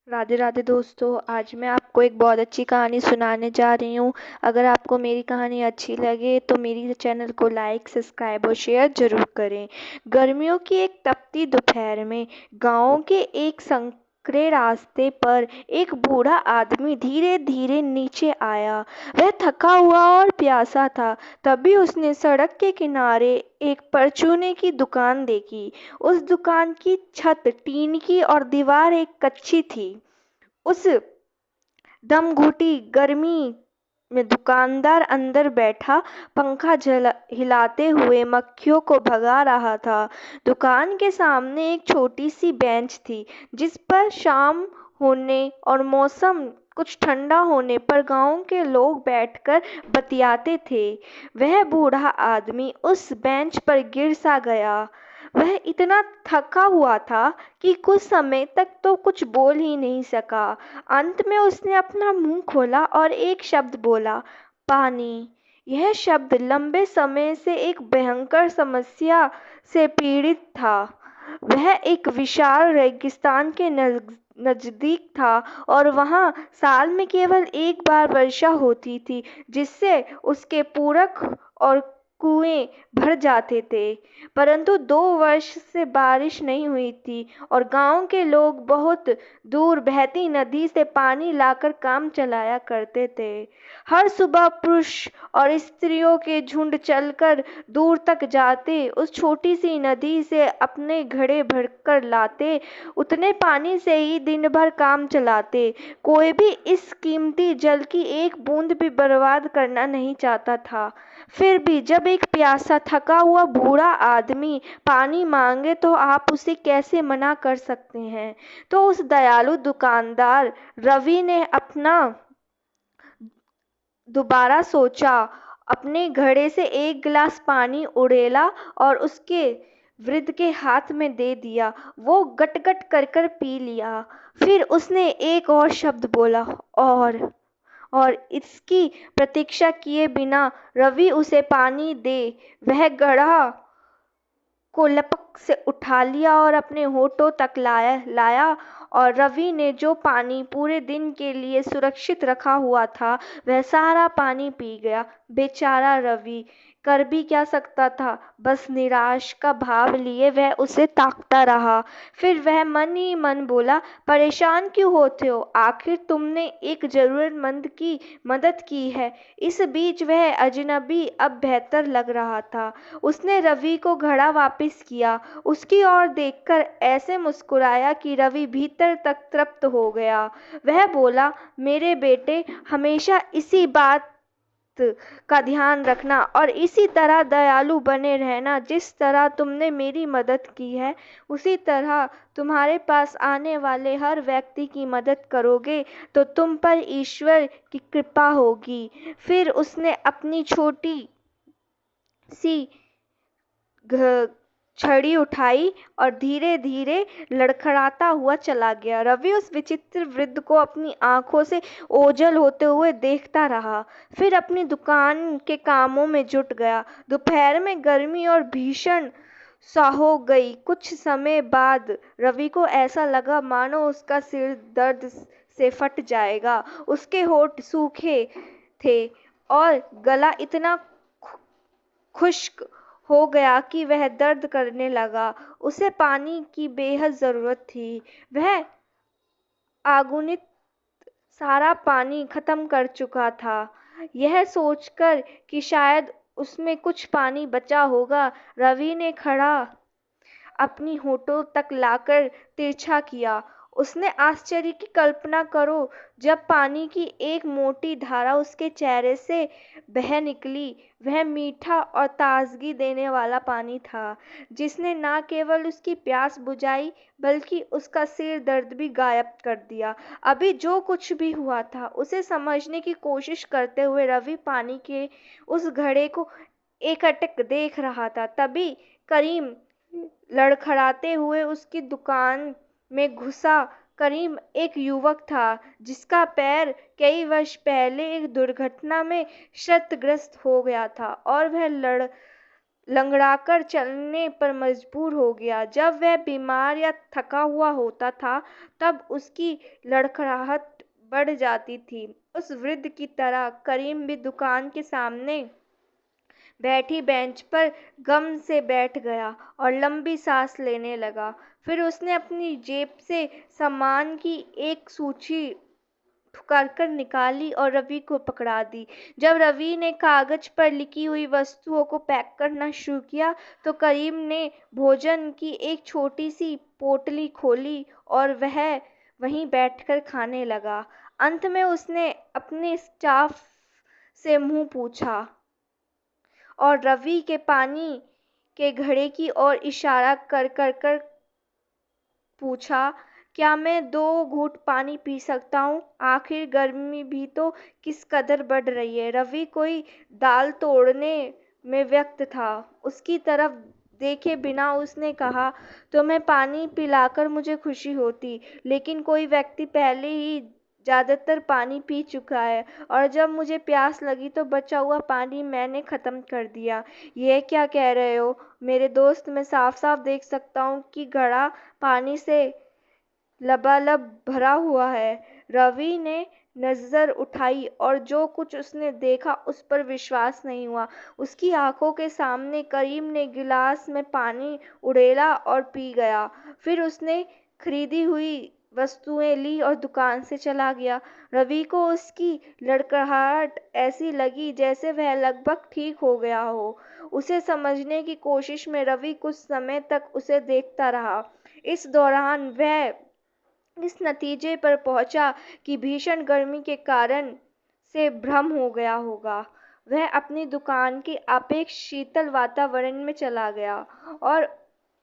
राधे राधे दोस्तों। आज मैं आपको एक बहुत अच्छी कहानी सुनाने जा रही हूँ। अगर आपको मेरी कहानी अच्छी लगे तो मेरी चैनल को लाइक, सब्सक्राइब और शेयर जरूर करें। गर्मियों की एक तपती दोपहर में गांव के एक संकरे रास्ते पर एक बूढ़ा आदमी धीरे धीरे नीचे आया। वह थका हुआ और प्यासा था। तभी उसने सड़क के किनारे एक परचूने की दुकान देखी। उस दुकान की छत टीन की और दीवार एक कच्ची थी। उस दमघुटी गर्मी में दुकानदार अंदर बैठा पंखा हिलाते हुए मक्खियों को भगा रहा था। दुकान के सामने एक छोटी सी बेंच थी जिस पर शाम होने और मौसम कुछ ठंडा होने पर गांव के लोग बैठकर बतियाते थे। वह बूढ़ा आदमी उस बेंच पर गिर सा गया। वह इतना थका हुआ था कि कुछ समय तक तो कुछ बोल ही नहीं सका। अंत में उसने अपना मुंह खोला और एक शब्द बोला, पानी। यह शब्द लंबे समय से एक भयंकर समस्या से पीड़ित था। वह एक विशाल रेगिस्तान के नजदीक था और वहां साल में केवल एक बार वर्षा होती थी, जिससे उसके पूरक और कुएं भर जाते थे। परंतु 2 वर्ष से बारिश नहीं हुई थी और गांव के लोग बहुत दूर बहती नदी से पानी लाकर काम चलाया करते थे। हर सुबह पुरुष और स्त्रियों के झुंड चलकर दूर तक जाते, उस छोटी सी नदी से अपने घड़े भरकर लाते। उतने पानी से ही दिन भर काम चलाते। कोई भी इस कीमती जल की एक बूंद भी बर्बाद करना नहीं चाहता था। फिर भी जब एक प्यासा थका हुआ बूढ़ा आदमी पानी मांगे तो आप उसे कैसे मना कर सकते हैं। तो उस दयालु दुकानदार रवि ने अपना दोबारा सोचा, अपने घड़े से एक गिलास पानी उड़ेला और उसके वृद्ध के हाथ में दे दिया। वो गटगट कर कर पी लिया। फिर उसने एक और शब्द बोला, और इसकी प्रतीक्षा किए बिना रवि उसे पानी दे वह घड़ा को लपक से उठा लिया और अपने होठों तक लाया। और रवि ने जो पानी पूरे दिन के लिए सुरक्षित रखा हुआ था वह सारा पानी पी गया। बेचारा रवि कर भी क्या सकता था। बस निराश का भाव लिए वह उसे ताकता रहा। फिर वह मन ही मन बोला, परेशान क्यों होते हो, आखिर तुमने एक जरूरतमंद की मदद की है। इस बीच वह अजनबी अब बेहतर लग रहा था। उसने रवि को घड़ा वापस किया। उसकी ओर देखकर ऐसे मुस्कुराया कि रवि भीतर तक तृप्त हो गया। वह बोला, मेरे बेटे, हमेशा इसी बात का ध्यान रखना और इसी तरह दयालु बने रहना। जिस तरह तुमने मेरी मदद की है उसी तरह तुम्हारे पास आने वाले हर व्यक्ति की मदद करोगे तो तुम पर ईश्वर की कृपा होगी। फिर उसने अपनी छोटी सी छड़ी उठाई और धीरे धीरे लड़खड़ाता हुआ चला गया। रवि उस विचित्र वृद्ध को अपनी आंखों से ओझल होते हुए देखता रहा। फिर अपनी दुकान के कामों में जुट गया। दोपहर में गर्मी और भीषण सा हो गई। कुछ समय बाद रवि को ऐसा लगा मानो उसका सिर दर्द से फट जाएगा। उसके होंठ सूखे थे और गला इतना खुश्क हो गया कि वह दर्द करने लगा। उसे पानी की बेहद जरूरत थी। वह अगुनित सारा पानी खत्म कर चुका था। यह सोचकर कि शायद उसमें कुछ पानी बचा होगा, रवि ने खड़ा अपनी होठों तक लाकर तिरछा किया। उसने आश्चर्य की कल्पना करो जब पानी की एक मोटी धारा उसके चेहरे से बह निकली। वह मीठा और ताजगी देने वाला पानी था जिसने न केवल उसकी प्यास बुझाई बल्कि उसका सिर दर्द भी गायब कर दिया। अभी जो कुछ भी हुआ था उसे समझने की कोशिश करते हुए रवि पानी के उस घड़े को एकटक देख रहा था। तभी करीम लड़खड़ाते हुए उसकी दुकान में घुसा। करीम एक युवक था जिसका पैर कई वर्ष पहले एक दुर्घटना में क्षतग्रस्त हो गया था और वह लंगड़ाकर चलने पर मजबूर हो गया। जब वह बीमार या थका हुआ होता था तब उसकी लड़खड़ाहट बढ़ जाती थी। उस वृद्ध की तरह करीम भी दुकान के सामने बैठी बेंच पर गम से बैठ गया और लंबी सांस लेने लगा। फिर उसने अपनी जेब से सामान की एक सूची कर निकाली और रवि को पकड़ा दी। जब रवि ने कागज पर लिखी हुई वस्तुओं को पैक करना शुरू किया तो करीम ने भोजन की एक छोटी सी पोटली खोली और वह वहीं बैठकर खाने लगा। अंत में उसने अपने स्टाफ से मुंह पूछा और रवि के पानी के घड़े की ओर इशारा कर पूछा, क्या मैं 2 घूंट पानी पी सकता हूँ? आखिर गर्मी भी तो किस कदर बढ़ रही है। रवि कोई दाल तोड़ने में व्यस्त था। उसकी तरफ देखे बिना उसने कहा, तुम्हें पानी पिलाकर मुझे खुशी होती, लेकिन कोई व्यक्ति पहले ही ज़्यादातर पानी पी चुका है और जब मुझे प्यास लगी तो बचा हुआ पानी मैंने ख़त्म कर दिया। यह क्या कह रहे हो मेरे दोस्त? मैं साफ-साफ देख सकता हूँ कि घड़ा पानी से लबालब भरा हुआ है। रवि ने नज़र उठाई और जो कुछ उसने देखा उस पर विश्वास नहीं हुआ। उसकी आंखों के सामने करीम ने गिलास में पानी उड़ेला और पी गया। फिर उसने खरीदी हुई वस्तुएं ली और दुकान से चला गया। रवि को उसकी लड़खड़ाहट ऐसी लगी जैसे वह लगभग ठीक हो गया हो। उसे समझने की कोशिश में रवि कुछ समय तक उसे देखता रहा। इस दौरान वह इस नतीजे पर पहुंचा कि भीषण गर्मी के कारण से भ्रम हो गया होगा। वह अपनी दुकान के अपेक्ष शीतल वातावरण में चला गया और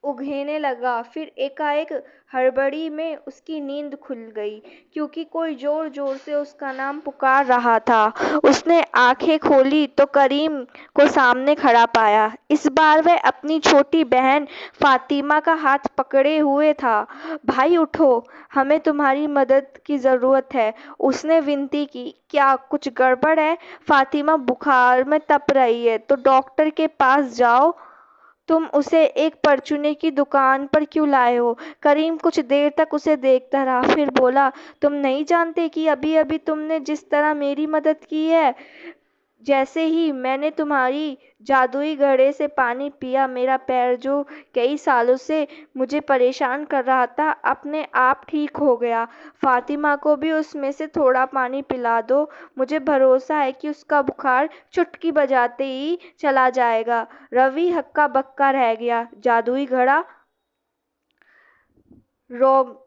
उघेने लगा। फिर एकाएक हड़बड़ी में उसकी नींद खुल गई क्योंकि कोई जोर जोर से उसका नाम पुकार रहा था। उसने आंखें खोली तो करीम को सामने खड़ा पाया। इस बार वह अपनी छोटी बहन फातिमा का हाथ पकड़े हुए था। भाई उठो, हमें तुम्हारी मदद की ज़रूरत है, उसने विनती की। क्या कुछ गड़बड़ है? फातिमा बुखार में तप रही है तो डॉक्टर के पास जाओ। तुम उसे एक परचूने की दुकान पर क्यों लाए हो? करीम कुछ देर तक उसे देखता रहा, फिर बोला, तुम नहीं जानते कि अभी अभी तुमने जिस तरह मेरी मदद की है? जैसे ही मैंने तुम्हारी जादुई घड़े से पानी पिया, मेरा पैर जो कई सालों से मुझे परेशान कर रहा था अपने आप ठीक हो गया। फातिमा को भी उसमें से थोड़ा पानी पिला दो, मुझे भरोसा है कि उसका बुखार चुटकी बजाते ही चला जाएगा। रवि हक्का बक्का रह गया। जादुई घड़ा? रोग,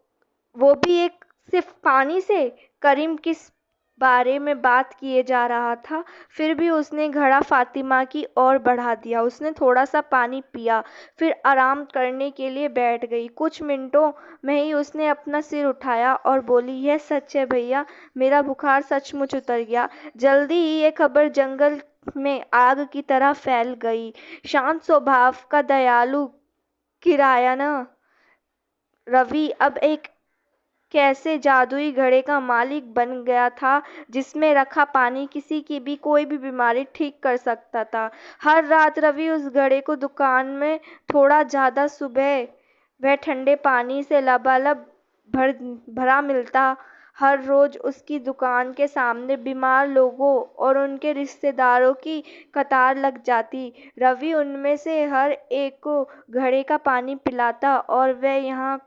वो भी एक सिर्फ पानी से? करीम किस बारे में बात किए जा रहा था? फिर भी उसने घड़ा फातिमा की ओर बढ़ा दिया। उसने थोड़ा सा पानी पिया, फिर आराम करने के लिए बैठ गई। कुछ मिनटों में ही उसने अपना सिर उठाया और बोली, यह सच है भैया, मेरा बुखार सचमुच उतर गया। जल्दी ही ये खबर जंगल में आग की तरह फैल गई। शांत स्वभाव का दयालु किराया रवि अब एक कैसे जादुई घड़े का मालिक बन गया था जिसमें रखा पानी किसी की भी कोई भी बीमारी ठीक कर सकता था। हर रात रवि उस घड़े को दुकान में थोड़ा ज़्यादा सुबह वह ठंडे पानी से लबालब भरा मिलता। हर रोज उसकी दुकान के सामने बीमार लोगों और उनके रिश्तेदारों की कतार लग जाती। रवि उनमें से हर एक को घड़े का पानी पिलाता और वह यहाँ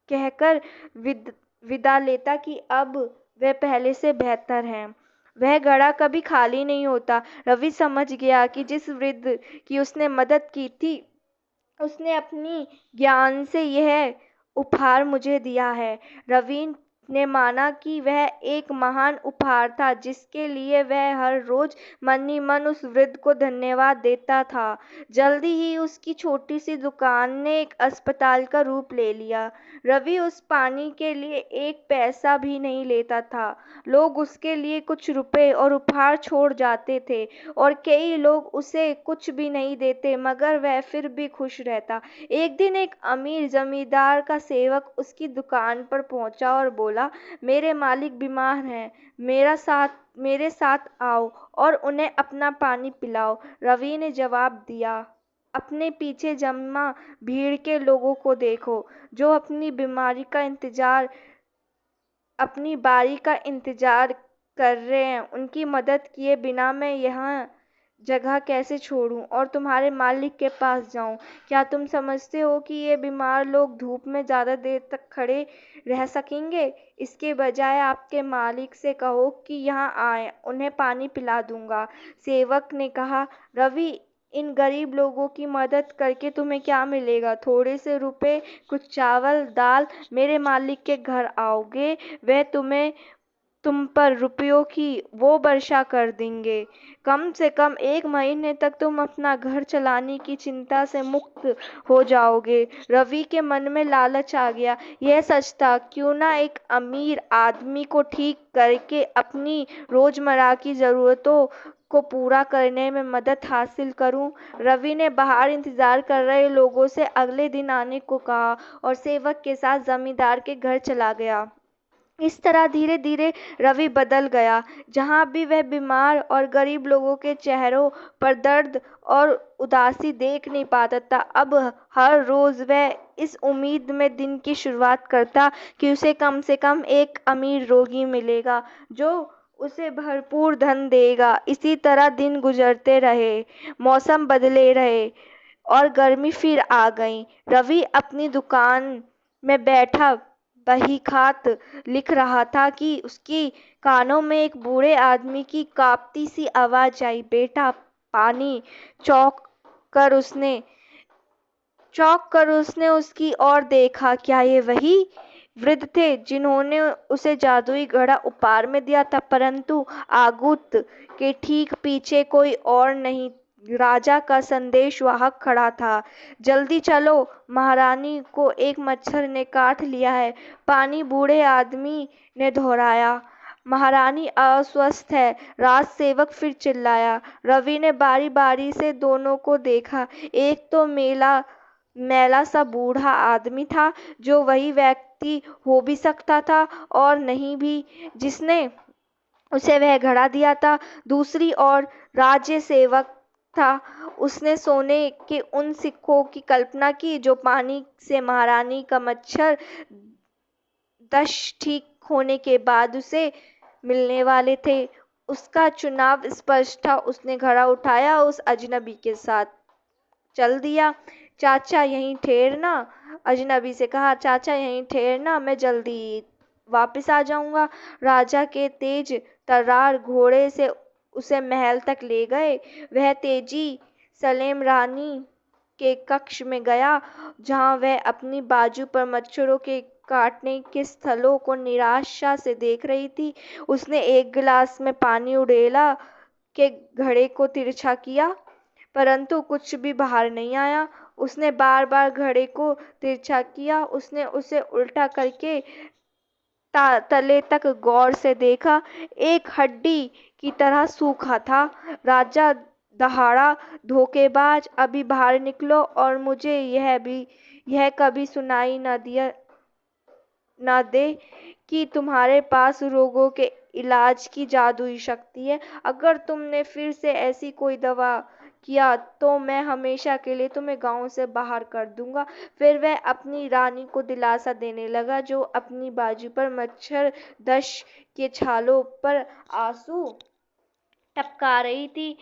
कहकर विदा लेता कि अब वह पहले से बेहतर है। वह घड़ा कभी खाली नहीं होता। रवि समझ गया कि जिस वृद्ध की उसने मदद की थी उसने अपनी ज्ञान से यह उपहार मुझे दिया है। रवि ने माना कि वह एक महान उपहार था जिसके लिए वह हर रोज मन ही मन उस वृद्ध को धन्यवाद देता था। जल्दी ही उसकी छोटी सी दुकान ने एक अस्पताल का रूप ले लिया। रवि उस पानी के लिए एक पैसा भी नहीं लेता था। लोग उसके लिए कुछ रुपए और उपहार छोड़ जाते थे और कई लोग उसे कुछ भी नहीं देते, मगर वह फिर भी खुश रहता। एक दिन एक अमीर जमींदार का सेवक उसकी दुकान पर पहुंचा और बोला, बोला, मेरे मालिक बीमार हैं, मेरे साथ आओ और उन्हें अपना पानी पिलाओ। रवि ने जवाब दिया, अपने पीछे जमा भीड़ के लोगों को देखो, जो अपनी बारी का इंतजार कर रहे हैं। उनकी मदद किए बिना मैं यह जगह कैसे छोड़ूं और तुम्हारे मालिक के पास जाऊं? क्या तुम समझते हो कि ये बीमार लोग धूप में ज़्यादा देर तक खड़े रह सकेंगे? इसके बजाय आपके मालिक से कहो कि यहाँ आए, उन्हें पानी पिला दूंगा। सेवक ने कहा, रवि, इन गरीब लोगों की मदद करके तुम्हें क्या मिलेगा? थोड़े से रुपए, कुछ चावल दाल। मेरे मालिक के घर आओगे, वह तुम पर रुपयों की वो वर्षा कर देंगे। कम से कम 1 महीने तक तुम अपना घर चलाने की चिंता से मुक्त हो जाओगे। रवि के मन में लालच आ गया। यह सच था, क्यों ना एक अमीर आदमी को ठीक करके अपनी रोजमर्रा की जरूरतों को पूरा करने में मदद हासिल करूं। रवि ने बाहर इंतजार कर रहे लोगों से अगले दिन आने को कहा और सेवक के साथ जमींदार के घर चला गया। इस तरह धीरे धीरे रवि बदल गया। जहाँ भी वह बीमार और गरीब लोगों के चेहरों पर दर्द और उदासी देख नहीं पाता था, अब हर रोज वह इस उम्मीद में दिन की शुरुआत करता कि उसे कम से कम एक अमीर रोगी मिलेगा जो उसे भरपूर धन देगा। इसी तरह दिन गुजरते रहे, मौसम बदले रहे और गर्मी फिर आ गई। रवि अपनी दुकान में बैठा बहीखात लिख रहा था कि उसके कानों में एक बूढ़े आदमी की कांपती सी आवाज आई, बेटा पानी। चौंक कर उसने उसकी ओर देखा। क्या ये वही वृद्ध थे जिन्होंने उसे जादुई घड़ा उपहार में दिया था? परंतु आगुत के ठीक पीछे कोई और नहीं, राजा का संदेशवाहक खड़ा था। जल्दी चलो, महारानी को एक मच्छर ने काट लिया है, पानी बूढ़े आदमी ने दोहराया। महारानी अस्वस्थ है, राज सेवक फिर चिल्लाया। रवि ने बारी बारी से दोनों को देखा। एक तो मैला सा बूढ़ा आदमी था, जो वही व्यक्ति हो भी सकता था और नहीं भी जिसने उसे वह घड़ा दिया था। दूसरी ओर राज्य सेवक था। उसने सोने के उन सिक्कों की कल्पना की जो पानी से महारानी का मच्छर दंश ठीक होने के बाद उसे मिलने वाले थे। उसका चुनाव स्पष्ट था। उसने घड़ा उठाया, उस अजनबी के साथ चल दिया। चाचा यहीं ठहरना, अजनबी से कहा, चाचा यहीं ठहरना, मैं जल्दी वापस आ जाऊंगा। राजा के तेज तर्रार घोड़े से उसे महल तक ले गए। वह तेजी सलेम रानी के कक्ष में गया, जहां वह अपनी बाजू पर मच्छरों के काटने के स्थलों को निराशा से देख रही थी। उसने एक गिलास में पानी उड़ेला के घड़े को तिरछा किया, परंतु कुछ भी बाहर नहीं आया। उसने बार बार घड़े को तिरछा किया। उसने उसे उल्टा करके तले तक गौर से देखा। एक हड्डी की तरह सूखा था। राजा दहाड़ा, धोखेबाज, अभी बाहर निकलो और मुझे यह कभी सुनाई न दे कि तुम्हारे पास रोगों के इलाज की जादुई शक्ति है। अगर तुमने फिर से ऐसी कोई दवा किया तो मैं हमेशा के लिए तुम्हें गांव से बाहर कर दूंगा। फिर वह अपनी रानी को दिलासा देने लगा, जो अपनी बाजू पर मच्छर दंश के छालों पर आंसू टपका रही थी।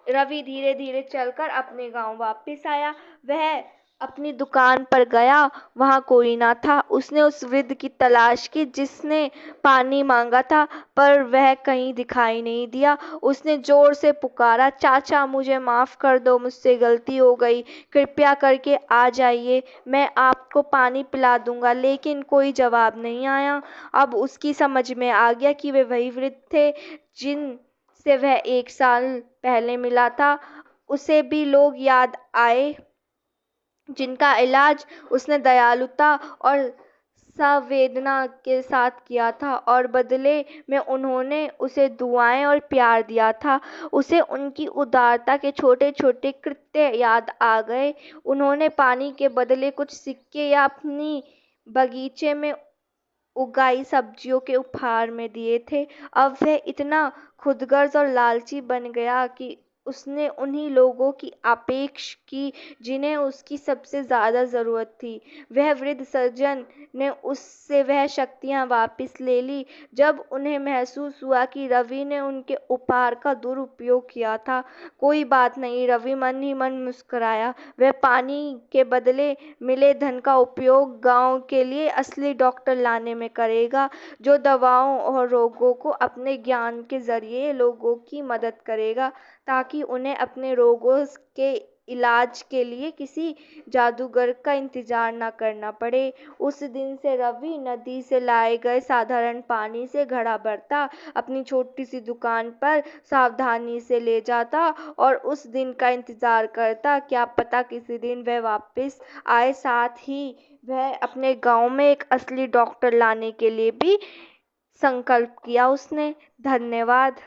रवि धीरे धीरे चलकर अपने गांव वापस आया। वह अपनी दुकान पर गया, वहां कोई ना था। उसने उस वृद्ध की तलाश की जिसने पानी मांगा था, पर वह कहीं दिखाई नहीं दिया। उसने जोर से पुकारा, चाचा मुझे माफ कर दो, मुझसे गलती हो गई, कृपया करके आ जाइए, मैं आपको पानी पिला दूंगा। लेकिन कोई जवाब नहीं आया। अब उसकी समझ में आ गया कि वे वही वृद्ध थे जिन से वह 1 साल पहले मिला था। उसे भी लोग याद आए जिनका इलाज उसने दयालुता और संवेदना के साथ किया था, और बदले में उन्होंने उसे दुआएं और प्यार दिया था। उसे उनकी उदारता के छोटे छोटे कृत्य याद आ गए। उन्होंने पानी के बदले कुछ सिक्के या अपनी बगीचे में उगाई सब्जियों के उपहार में दिए थे। अब वह इतना खुदगर्ज और लालची बन गया कि उसने उन्हीं लोगों की आपेक्षा की जिन्हें उसकी सबसे ज़्यादा ज़रूरत थी। वह वृद्ध सज्जन ने उससे वह शक्तियाँ वापस ले ली जब उन्हें महसूस हुआ कि रवि ने उनके उपहार का दुरुपयोग किया था। कोई बात नहीं, रवि मन ही मन मुस्कुराया। वह पानी के बदले मिले धन का उपयोग गांव के लिए असली डॉक्टर लाने में करेगा, जो दवाओं और रोगों को अपने ज्ञान के ज़रिए लोगों की मदद करेगा, ताकि उन्हें अपने रोगों के इलाज के लिए किसी जादूगर का इंतज़ार ना करना पड़े। उस दिन से रवि नदी से लाए गए साधारण पानी से घड़ा भरता, अपनी छोटी-सी दुकान पर सावधानी से ले जाता और उस दिन का इंतज़ार करता। क्या पता किसी दिन वह वापस आए। साथ ही वह अपने गाँव में एक असली डॉक्टर लाने के लिए भी संकल्प किया उसने। धन्यवाद।